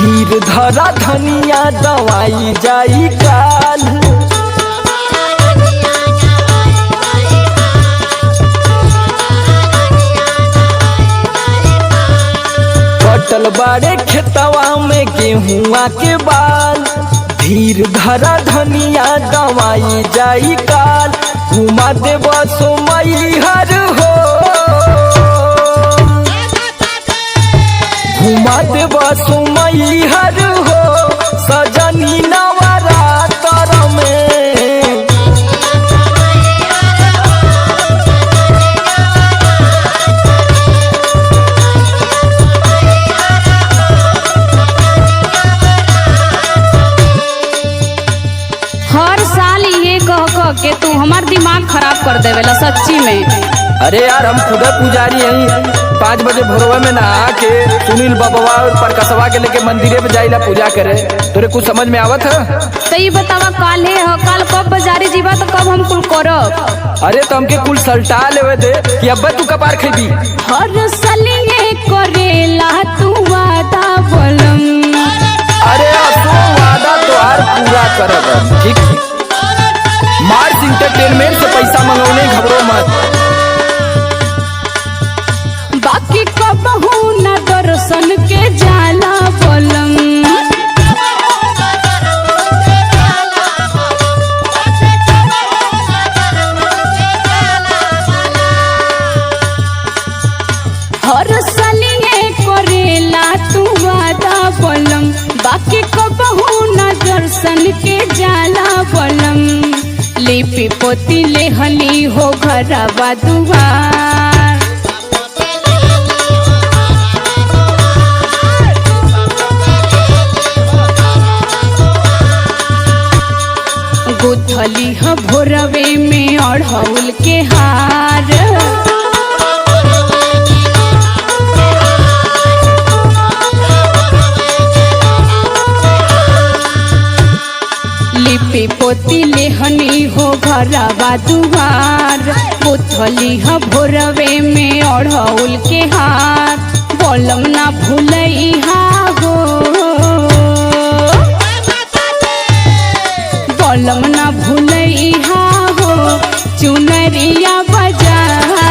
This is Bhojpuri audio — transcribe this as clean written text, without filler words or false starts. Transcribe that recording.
धीर धरा धनिया दवाई जाई काल। कटल बाड़े खेतवा में गेहुआ के बाल। धीर धरा धनिया दवाई जाई काल। घुमा देव सोमई हर हो, घुमा देव सोमई हर हो, सजनी नवरात्र में। हर साल ये कह के तू हमार दिमाग खराब कर देवेला सच्ची में। अरे यार हम खुद पुजारी हैं। 5 बजे भोरवा में नहा के सुनील बबवा और प्रकाशवा के लेके मंदिरे में जाइला पूजा करे। तोरे कुछ समझ में आवत है? तो ये बतावा काल है काल कब बाजारी जीवा तो कब हम कुल करब? अरे तो हमके कुल सल्टा लेवे दे कि अब तू कपार खेबी। हर साल ये करेला तू वादा बोलम। अरे असो वादा तोहार पूरा करब। ठीक मार्स इंटरटेनमेंट से पैसा मंगौने घबरो मत। बाकी कबहू न दर्शन के जाला बोलम। हर सालिए करेला तू वादा बोलम। बाकी कबहू न दर्शन के जाला बोलम। लिपि पोती लेहली हो घरवा दुआर। गुथली ह भोरवे में अढ़ौल के हार। लिपि पोती लेहनी हो घरवा दुआर। गुथली ह भोरवे में अढ़ौल के हार। बोलम ना भूलैहा हो, बोलम ना भूलैहा हो, चुनरिया बाजार।